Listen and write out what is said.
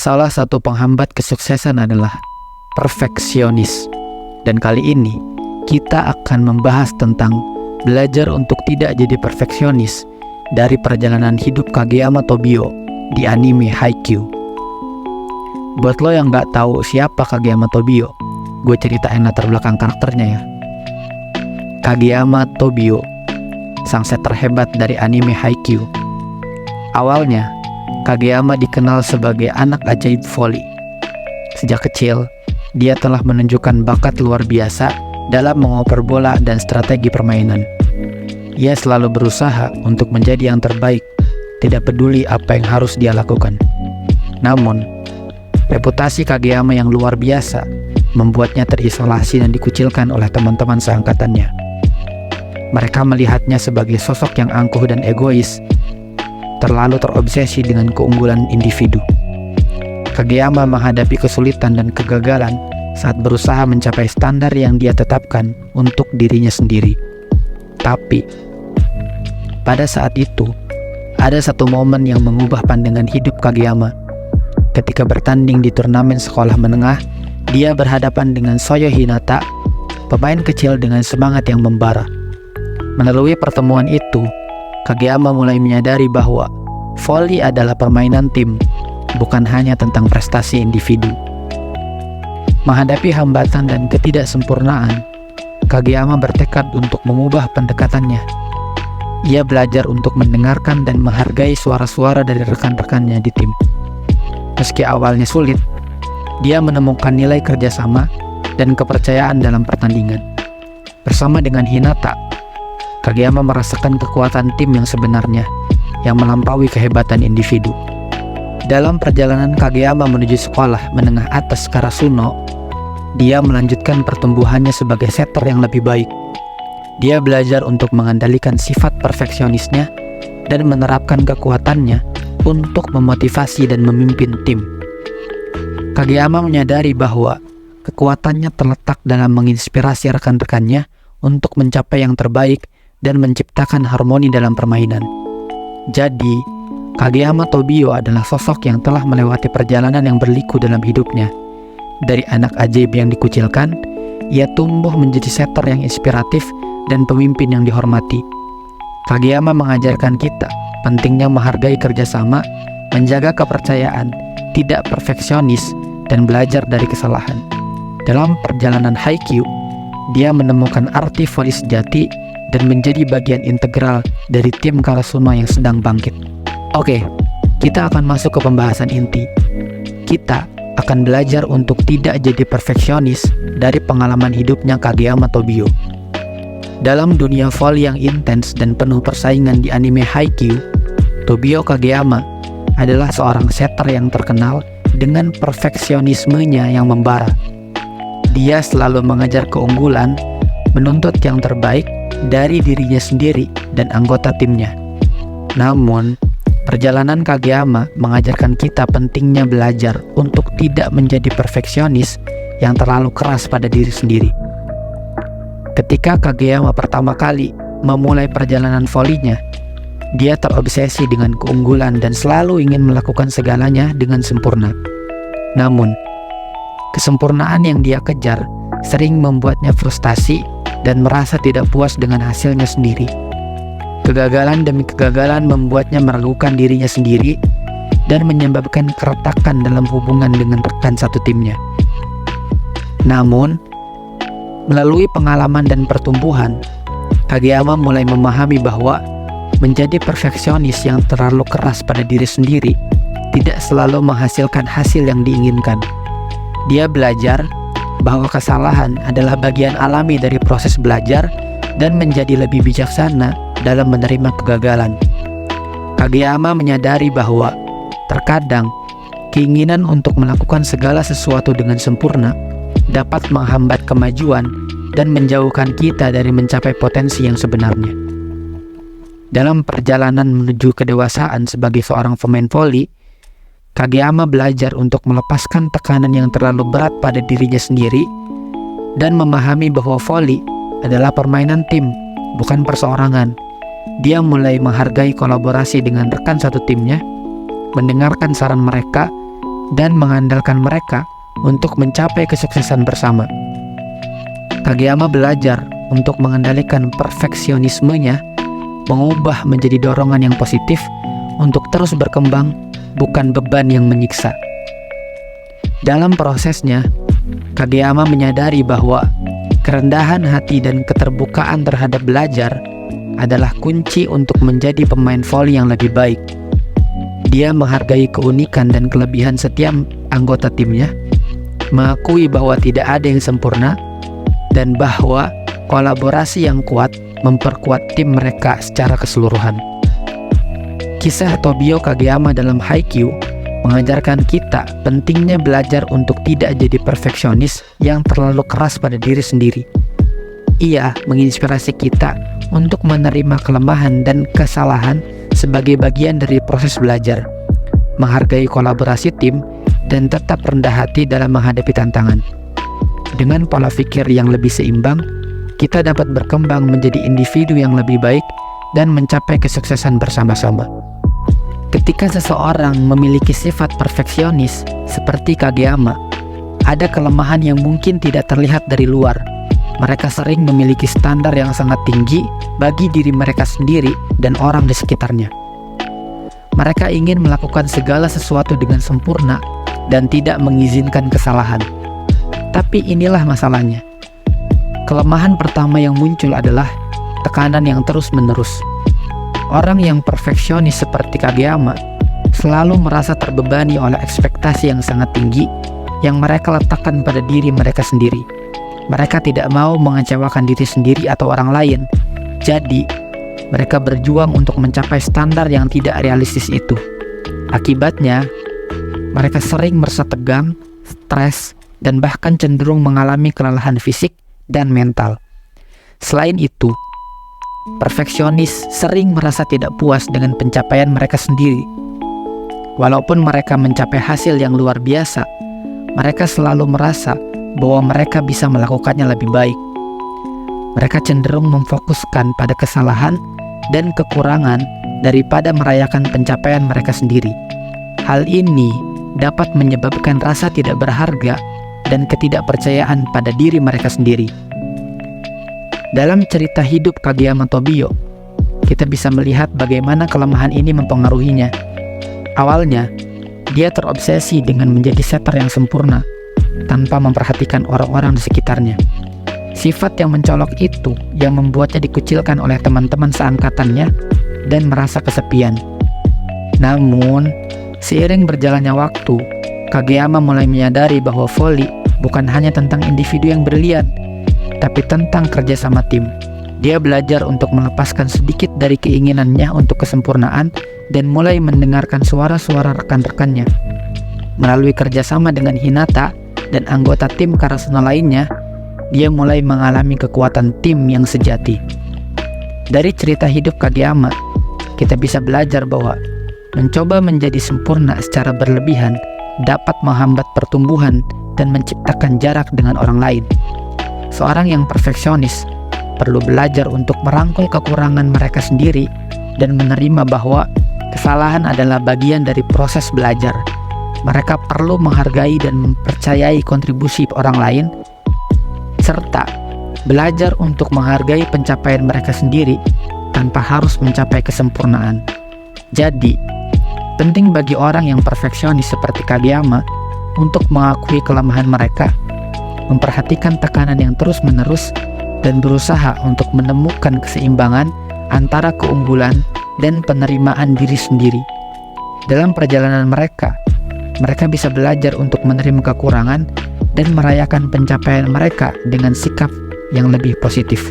Salah satu penghambat kesuksesan adalah perfeksionis. Dan kali ini kita akan membahas tentang belajar untuk tidak jadi perfeksionis dari perjalanan hidup Kageyama Tobio di anime Haikyuu. Buat lo yang gak tahu siapa Kageyama Tobio, gue ceritain latar belakang karakternya ya. Kageyama Tobio, sang setter hebat dari anime Haikyuu. Awalnya, Kageyama dikenal sebagai anak ajaib voli. Sejak kecil, dia telah menunjukkan bakat luar biasa dalam mengoper bola dan strategi permainan. Ia selalu berusaha untuk menjadi yang terbaik, tidak peduli apa yang harus dia lakukan. Namun, reputasi Kageyama yang luar biasa membuatnya terisolasi dan dikucilkan oleh teman-teman seangkatannya. Mereka melihatnya sebagai sosok yang angkuh dan egois, terlalu terobsesi dengan keunggulan individu. Kageyama menghadapi kesulitan dan kegagalan saat berusaha mencapai standar yang dia tetapkan untuk dirinya sendiri. Tapi, pada saat itu, ada satu momen yang mengubah pandangan hidup Kageyama. Ketika bertanding di turnamen sekolah menengah, dia berhadapan dengan Soyo Hinata, pemain kecil dengan semangat yang membara. Melalui pertemuan itu, Kageyama mulai menyadari bahwa voli adalah permainan tim, bukan hanya tentang prestasi individu. Menghadapi hambatan dan ketidaksempurnaan, Kageyama bertekad untuk mengubah pendekatannya. Ia belajar untuk mendengarkan dan menghargai suara-suara dari rekan-rekannya di tim. Meski awalnya sulit, dia menemukan nilai kerjasama dan kepercayaan dalam pertandingan. Bersama dengan Hinata, Kageyama merasakan kekuatan tim yang sebenarnya, yang melampaui kehebatan individu. Dalam perjalanan Kageyama menuju sekolah menengah atas Karasuno, dia melanjutkan pertumbuhannya sebagai setter yang lebih baik. Dia belajar untuk mengendalikan sifat perfeksionisnya dan menerapkan kekuatannya untuk memotivasi dan memimpin tim. Kageyama menyadari bahwa kekuatannya terletak dalam menginspirasi rekan-rekannya untuk mencapai yang terbaik dan menciptakan harmoni dalam permainan. Jadi, Kageyama Tobio adalah sosok yang telah melewati perjalanan yang berliku dalam hidupnya. Dari anak ajaib yang dikucilkan, ia tumbuh menjadi setter yang inspiratif dan pemimpin yang dihormati. Kageyama mengajarkan kita pentingnya menghargai kerjasama, menjaga kepercayaan, tidak perfeksionis, dan belajar dari kesalahan. Dalam perjalanan Haikyuu, dia menemukan arti voli sejati dan menjadi bagian integral dari tim Karasuno yang sedang bangkit. Oke, kita akan masuk ke pembahasan inti. Kita akan belajar untuk tidak jadi perfeksionis dari pengalaman hidupnya Kageyama Tobio. Dalam dunia voli yang intens dan penuh persaingan di anime Haikyuu, Tobio Kageyama adalah seorang setter yang terkenal dengan perfeksionismenya yang membara. Dia selalu mengejar keunggulan, menuntut yang terbaik dari dirinya sendiri dan anggota timnya. Namun, perjalanan Kageyama mengajarkan kita pentingnya belajar untuk tidak menjadi perfeksionis yang terlalu keras pada diri sendiri. Ketika Kageyama pertama kali memulai perjalanan volinya, dia terobsesi dengan keunggulan dan selalu ingin melakukan segalanya dengan sempurna. Namun, kesempurnaan yang dia kejar sering membuatnya frustasi dan merasa tidak puas dengan hasilnya sendiri. Kegagalan demi kegagalan membuatnya meragukan dirinya sendiri dan menyebabkan keretakan dalam hubungan dengan rekan satu timnya. Namun, melalui pengalaman dan pertumbuhan, Kageyama mulai memahami bahwa menjadi perfeksionis yang terlalu keras pada diri sendiri tidak selalu menghasilkan hasil yang diinginkan. Dia belajar bahwa kesalahan adalah bagian alami dari proses belajar dan menjadi lebih bijaksana dalam menerima kegagalan. Kageyama menyadari bahwa terkadang keinginan untuk melakukan segala sesuatu dengan sempurna dapat menghambat kemajuan dan menjauhkan kita dari mencapai potensi yang sebenarnya. Dalam perjalanan menuju kedewasaan sebagai seorang pemain voli, Kageyama belajar untuk melepaskan tekanan yang terlalu berat pada dirinya sendiri dan memahami bahwa voli adalah permainan tim, bukan perseorangan. Dia mulai menghargai kolaborasi dengan rekan satu timnya, mendengarkan saran mereka, dan mengandalkan mereka untuk mencapai kesuksesan bersama. Kageyama belajar untuk mengendalikan perfeksionismenya, mengubah menjadi dorongan yang positif untuk terus berkembang, bukan beban yang menyiksa. Dalam prosesnya, Kageyama menyadari bahwa kerendahan hati dan keterbukaan terhadap belajar adalah kunci untuk menjadi pemain voli yang lebih baik. Dia menghargai keunikan dan kelebihan setiap anggota timnya, mengakui bahwa tidak ada yang sempurna, dan bahwa kolaborasi yang kuat memperkuat tim mereka secara keseluruhan. Kisah Tobio Kageyama dalam Haikyuu mengajarkan kita pentingnya belajar untuk tidak jadi perfeksionis yang terlalu keras pada diri sendiri. Ia menginspirasi kita untuk menerima kelemahan dan kesalahan sebagai bagian dari proses belajar, menghargai kolaborasi tim, dan tetap rendah hati dalam menghadapi tantangan. Dengan pola pikir yang lebih seimbang, kita dapat berkembang menjadi individu yang lebih baik dan mencapai kesuksesan bersama-sama. Ketika seseorang memiliki sifat perfeksionis seperti Kageyama, ada kelemahan yang mungkin tidak terlihat dari luar. Mereka sering memiliki standar yang sangat tinggi bagi diri mereka sendiri dan orang di sekitarnya. Mereka ingin melakukan segala sesuatu dengan sempurna dan tidak mengizinkan kesalahan. Tapi inilah masalahnya. Kelemahan pertama yang muncul adalah tekanan yang terus-menerus. Orang yang perfeksionis seperti Kageyama selalu merasa terbebani oleh ekspektasi yang sangat tinggi yang mereka letakkan pada diri mereka sendiri. Mereka tidak mau mengecewakan diri sendiri atau orang lain. Jadi, mereka berjuang untuk mencapai standar yang tidak realistis itu. Akibatnya, mereka sering merasa tegang, stres, dan bahkan cenderung mengalami kelelahan fisik dan mental. Selain itu, perfeksionis sering merasa tidak puas dengan pencapaian mereka sendiri. Walaupun mereka mencapai hasil yang luar biasa, mereka selalu merasa bahwa mereka bisa melakukannya lebih baik. Mereka cenderung memfokuskan pada kesalahan dan kekurangan daripada merayakan pencapaian mereka sendiri. Hal ini dapat menyebabkan rasa tidak berharga dan ketidakpercayaan pada diri mereka sendiri. Dalam cerita hidup Kageyama Tobio, kita bisa melihat bagaimana kelemahan ini mempengaruhinya. Awalnya, dia terobsesi dengan menjadi setter yang sempurna tanpa memperhatikan orang-orang di sekitarnya. Sifat yang mencolok itu yang membuatnya dikucilkan oleh teman-teman seangkatannya dan merasa kesepian. Namun, seiring berjalannya waktu, Kageyama mulai menyadari bahwa voli bukan hanya tentang individu yang brilian, tapi tentang kerja sama tim. Dia belajar untuk melepaskan sedikit dari keinginannya untuk kesempurnaan dan mulai mendengarkan suara-suara rekan-rekannya. Melalui kerjasama dengan Hinata dan anggota tim Karasuno lainnya, dia mulai mengalami kekuatan tim yang sejati. Dari cerita hidup Kageyama, kita bisa belajar bahwa mencoba menjadi sempurna secara berlebihan dapat menghambat pertumbuhan dan menciptakan jarak dengan orang lain. Seorang yang perfeksionis perlu belajar untuk merangkul kekurangan mereka sendiri dan menerima bahwa kesalahan adalah bagian dari proses belajar. Mereka perlu menghargai dan mempercayai kontribusi orang lain, serta belajar untuk menghargai pencapaian mereka sendiri tanpa harus mencapai kesempurnaan. Jadi, penting bagi orang yang perfeksionis seperti Kageyama untuk mengakui kelemahan mereka, memperhatikan tekanan yang terus-menerus, dan berusaha untuk menemukan keseimbangan antara keunggulan dan penerimaan diri sendiri. Dalam perjalanan mereka bisa belajar untuk menerima kekurangan dan merayakan pencapaian mereka dengan sikap yang lebih positif.